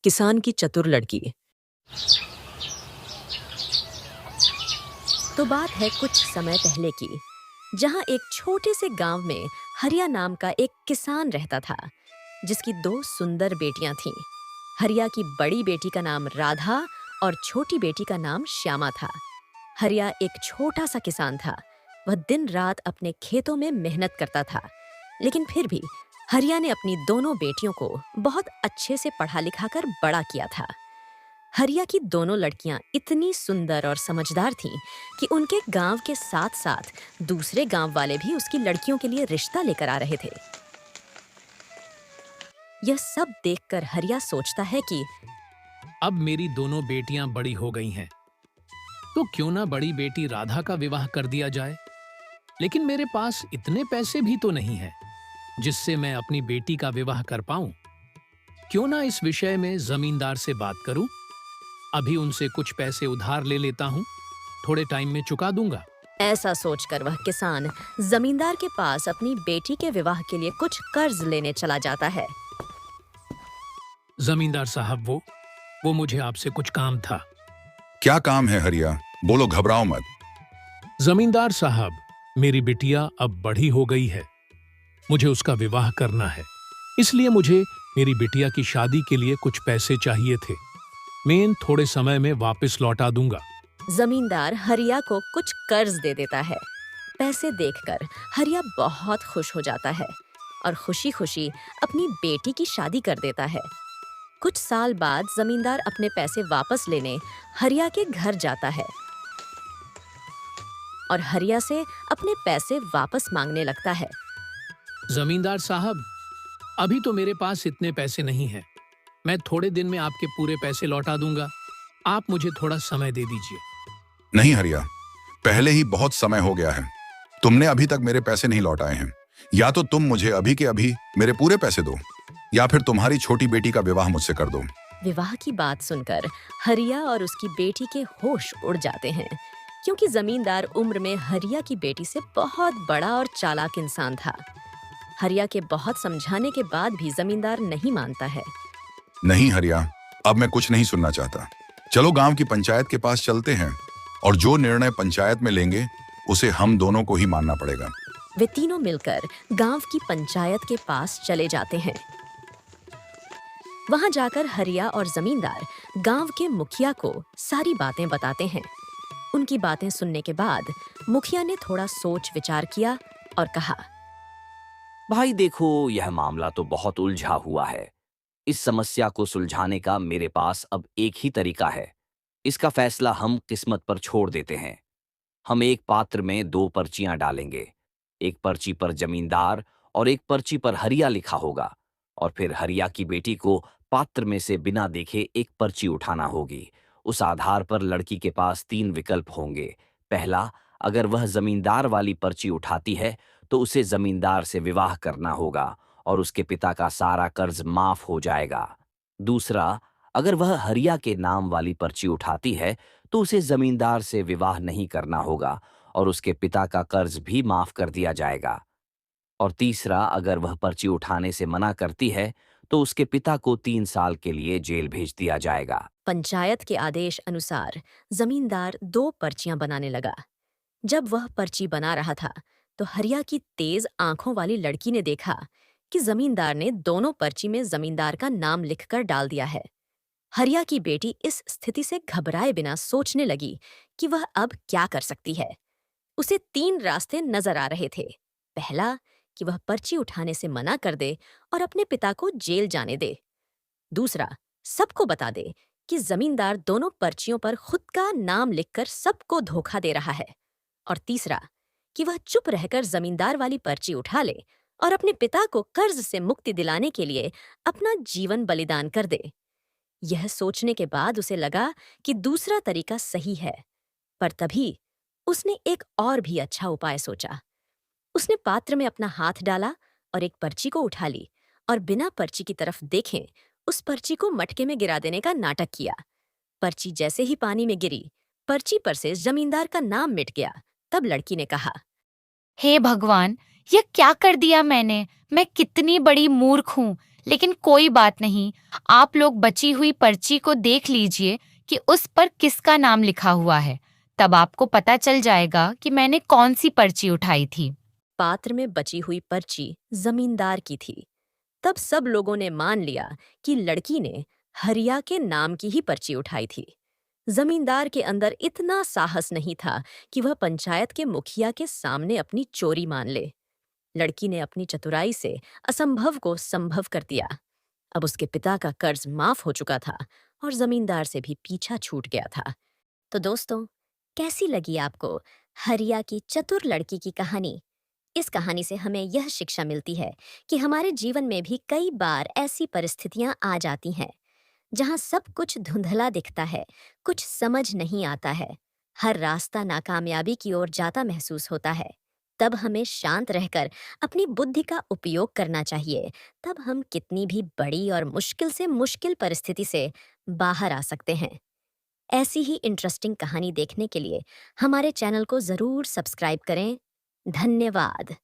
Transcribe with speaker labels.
Speaker 1: किसान की चतुर लड़की। तो बात है कुछ समय पहले की, जहां एक छोटे से गांव में हरिया नाम का एक किसान रहता था, जिसकी दो सुंदर बेटियां थीं। हरिया की बड़ी बेटी का नाम राधा और छोटी बेटी का नाम श्यामा था। हरिया एक छोटा सा किसान था। वह दिन रात अपने खेतों में मेहनत करता था, लेकिन फिर भी हरिया ने अपनी दोनों बेटियों को बहुत अच्छे से पढ़ा लिखा कर बड़ा किया था। हरिया की दोनों लड़कियां इतनी सुंदर और समझदार थीं कि उनके गांव के साथ साथ दूसरे गांव वाले भी उसकी लड़कियों के लिए रिश्ता लेकर आ रहे थे। यह सब देखकर हरिया सोचता है कि
Speaker 2: अब मेरी दोनों बेटियां बड़ी हो गई हैं, तो क्यों ना बड़ी बेटी राधा का विवाह कर दिया जाए। लेकिन मेरे पास इतने पैसे भी तो नहीं हैं जिससे मैं अपनी बेटी का विवाह कर पाऊं। क्यों ना इस विषय में जमींदार से बात करूं। अभी उनसे कुछ पैसे उधार ले लेता हूं, थोड़े टाइम में चुका दूंगा।
Speaker 1: ऐसा सोचकर वह किसान जमींदार के पास अपनी बेटी के विवाह के लिए कुछ कर्ज लेने चला जाता है।
Speaker 2: जमींदार साहब, वो मुझे आपसे कुछ काम था।
Speaker 3: क्या काम है हरिया? बोलो, घबराओ मत।
Speaker 2: जमींदार साहब, मेरी बिटिया अब बड़ी हो गई है, मुझे उसका विवाह करना है। इसलिए मुझे मेरी बिटिया की शादी के लिए कुछ पैसे चाहिए थे। मैं इन थोड़े समय में वापस लौटा दूंगा।
Speaker 1: जमींदार हरिया को कुछ कर्ज दे देता है। पैसे देखकर हरिया बहुत खुश हो जाता है और खुशी खुशी अपनी बेटी की शादी कर देता है। कुछ साल बाद जमींदार अपने पैसे वापस लेने हरिया के घर जाता है और हरिया से अपने पैसे वापस मांगने लगता है।
Speaker 2: जमींदार साहब, अभी तो मेरे पास इतने पैसे नहीं हैं। मैं थोड़े दिन में आपके पूरे पैसे लौटा दूंगा। आप मुझे थोड़ा समय दे दीजिए।
Speaker 3: नहीं हरिया, पहले ही बहुत समय हो गया है। तुमने अभी तक मेरे पैसे नहीं लौटाए हैं। या तो तुम मुझे अभी के अभी मेरे पूरे पैसे दो, या फिर तुम्हारी छोटी बेटी का विवाह मुझसे कर दो।
Speaker 1: विवाह की बात सुनकर हरिया और उसकी बेटी के होश उड़ जाते हैं, क्योंकि जमींदार उम्र में हरिया की बेटी से बहुत बड़ा और चालाक इंसान था। हरिया के बहुत समझाने के बाद भी जमींदार नहीं मानता है।
Speaker 3: नहीं हरिया, अब मैं कुछ नहीं सुनना चाहता। चलो गांव की पंचायत के पास चलते हैं, और जो निर्णय पंचायत में लेंगे उसे हम दोनों को ही मानना पड़ेगा।
Speaker 1: वे तीनों मिलकर गांव की पंचायत के पास चले जाते हैं। वहां जाकर हरिया और जमींदार गांव के मुखिया को सारी बातें बताते हैं। उनकी बातें सुनने के बाद मुखिया ने थोड़ा सोच विचार किया और कहा,
Speaker 4: भाई देखो, यह मामला तो बहुत उलझा हुआ है। इस समस्या को सुलझाने का मेरे पास अब एक ही तरीका है। इसका फैसला हम किस्मत पर छोड़ देते हैं। हम एक पात्र में दो पर्चियां डालेंगे। एक पर्ची पर जमींदार और एक पर्ची पर हरिया लिखा होगा, और फिर हरिया की बेटी को पात्र में से बिना देखे एक पर्ची उठाना होगी। उस आधार पर लड़की के पास तीन विकल्प होंगे। पहला, अगर वह जमींदार वाली पर्ची उठाती है तो उसे जमींदार से विवाह करना होगा और उसके पिता का सारा कर्ज माफ हो जाएगा। दूसरा, अगर वह हरिया के नाम वाली पर्ची उठाती है तो उसे जमींदार से विवाह नहीं करना होगा और उसके पिता का कर्ज भी माफ कर दिया जाएगा। और तीसरा, अगर वह पर्ची उठाने से मना करती है तो उसके पिता को 3 साल के लिए जेल भेज दिया जाएगा।
Speaker 1: पंचायत के आदेश अनुसार जमींदार दो पर्चियां बनाने लगा। जब वह पर्ची बना रहा था तो हरिया की तेज आंखों वाली लड़की ने देखा कि जमींदार ने दोनों पर्ची में जमींदार का नाम लिखकर डाल दिया है। हरिया की बेटी इस स्थिति से घबराए बिना सोचने लगी कि वह अब क्या कर सकती है। उसे 3 रास्ते नजर आ रहे थे। पहला, कि वह पर्ची उठाने से मना कर दे और अपने पिता को जेल जाने दे। दूसरा, सबको बता दे कि जमींदार दोनों पर्चियों पर खुद का नाम लिखकर सबको धोखा दे रहा है। और तीसरा, कि वह चुप रहकर जमींदार वाली पर्ची उठा ले और अपने पिता को कर्ज से मुक्ति दिलाने के लिए अपना जीवन बलिदान कर दे। यह सोचने के बाद उसे लगा कि दूसरा तरीका सही है, पर तभी उसने एक और भी अच्छा उपाय सोचा। उसने पात्र में अपना हाथ डाला और एक पर्ची को उठा ली और बिना पर्ची की तरफ देखे उस पर्ची को मटके में गिरा देने का नाटक किया। पर्ची जैसे ही पानी में गिरी, पर्ची पर से जमींदार का नाम मिट गया। तब लड़की ने कहा,
Speaker 5: हे भगवान, यह क्या कर दिया मैंने? मैं कितनी बड़ी मूर्ख हूँ। लेकिन कोई बात नहीं, आप लोग बची हुई पर्ची को देख लीजिए कि उस पर किसका नाम लिखा हुआ है। तब आपको पता चल जाएगा कि मैंने कौन सी पर्ची उठाई थी।
Speaker 1: पात्र में बची हुई पर्ची जमींदार की थी। तब सब लोगों ने मान लिया कि लड़की ने हरिया के नाम की ही पर्ची उठाई थी। जमींदार के अंदर इतना साहस नहीं था कि वह पंचायत के मुखिया के सामने अपनी चोरी मान ले। लड़की ने अपनी चतुराई से असंभव को संभव कर दिया। अब उसके पिता का कर्ज माफ हो चुका था और जमींदार से भी पीछा छूट गया था। तो दोस्तों, कैसी लगी आपको हरिया की चतुर लड़की की कहानी? इस कहानी से हमें यह शिक्षा मिलती है कि हमारे जीवन में भी कई बार ऐसी परिस्थितियां आ जाती हैं जहां सब कुछ धुंधला दिखता है, कुछ समझ नहीं आता है, हर रास्ता नाकामयाबी की ओर जाता महसूस होता है। तब हमें शांत रहकर अपनी बुद्धि का उपयोग करना चाहिए। तब हम कितनी भी बड़ी और मुश्किल से मुश्किल परिस्थिति से बाहर आ सकते हैं। ऐसी ही इंटरेस्टिंग कहानी देखने के लिए हमारे चैनल को ज़रूर सब्सक्राइब करें। धन्यवाद।